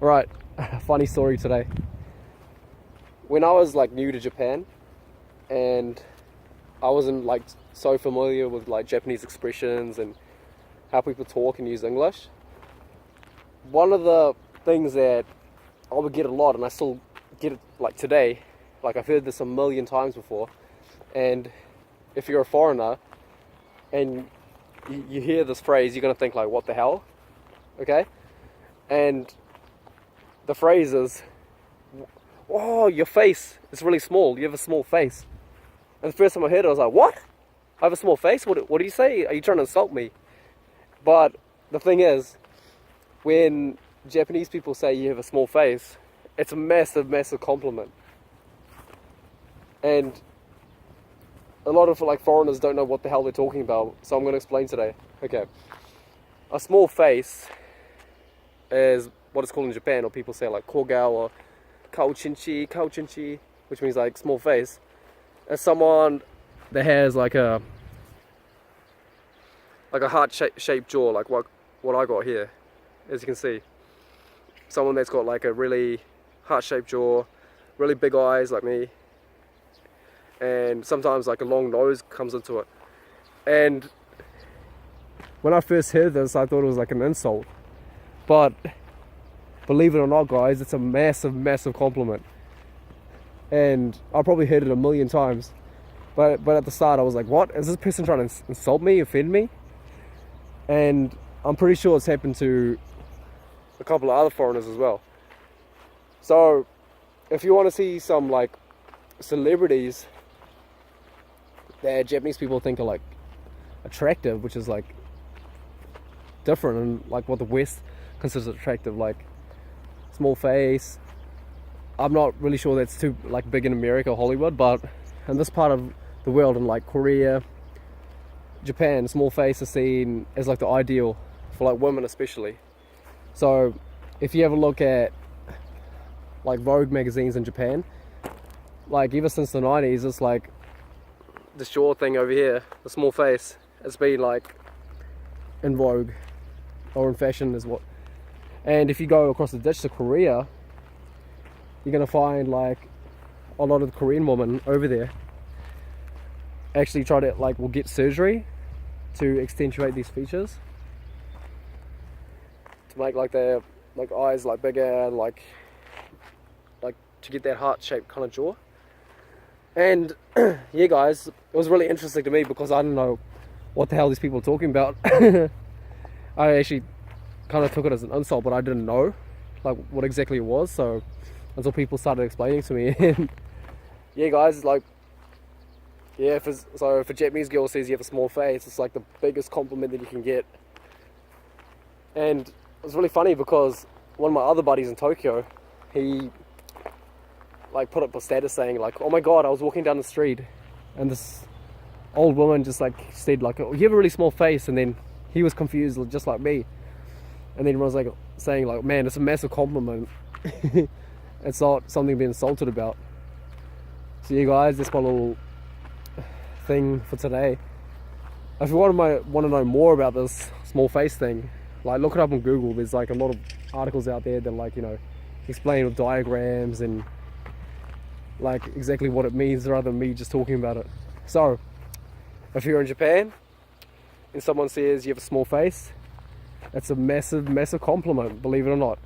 Right, funny story today. When I was like new to Japan and I wasn't like so familiar with like Japanese expressions and how people talk and use English, one of the things that I would get a lot, and I still get it like today, like I've heard this a million times before, and if you're a foreigner and you hear this phrase, you're gonna think like, what the hell? Okay? And the phrase is, oh, your face is really small. You have a small face. And the first time I heard it, I was like, what? I have a small face? What do you say? Are you trying to insult me? But the thing is, when Japanese people say you have a small face, it's a massive, massive compliment. And a lot of like foreigners don't know what the hell they're talking about, so I'm going to explain today. Okay. A small face is what it's called in Japan, or people say like kogao or kauchinchi, which means like small face. As someone that has like a heart-shaped jaw, like what I got here, as you can see. Someone that's got like a really heart-shaped jaw, really big eyes like me, and sometimes like a long nose comes into it. And when I first heard this, I thought it was like an insult, but believe it or not, guys, it's a massive, massive compliment. And I probably heard it a million times, but at the start I was like, what? Is this person trying to insult me, offend me? And I'm pretty sure it's happened to a couple of other foreigners as well. So if you want to see some like celebrities that Japanese people think are like attractive, which is like different and like what the West considers attractive, like small face. I'm not really sure that's too like big in America or Hollywood, but in this part of the world, in like Korea, Japan, small face is seen as like the ideal for like women especially. So if you have a look at like Vogue magazines in Japan, like ever since the 90s, it's like the short thing over here, the small face, it's been like in vogue or in fashion is what. And if you go across the ditch to Korea, you're gonna find like a lot of the Korean women over there actually try to like will get surgery to accentuate these features, to make like their like eyes like bigger, like to get that heart-shaped kind of jaw. And yeah, guys, it was really interesting to me because I didn't know what the hell these people are talking about. I actually kind of took it as an insult, but I didn't know like what exactly it was. So until people started explaining to me, and yeah, guys, like yeah, so if a Japanese girl says you have a small face, it's like the biggest compliment that you can get. And it was really funny because one of my other buddies in Tokyo, he like put up a status saying like, oh my god, I was walking down the street and this old woman just like said like, oh, you have a really small face, and then he was confused just like me, and then I was like saying like, man, it's a massive compliment. It's not something to be insulted about. So you guys, that's my little thing for today. If you want to know more about this small face thing, like look it up on Google. There's like a lot of articles out there that like, you know, explain with diagrams and like exactly what it means rather than me just talking about it. So if you're in Japan and someone says you have a small face, that's a massive, massive compliment, believe it or not.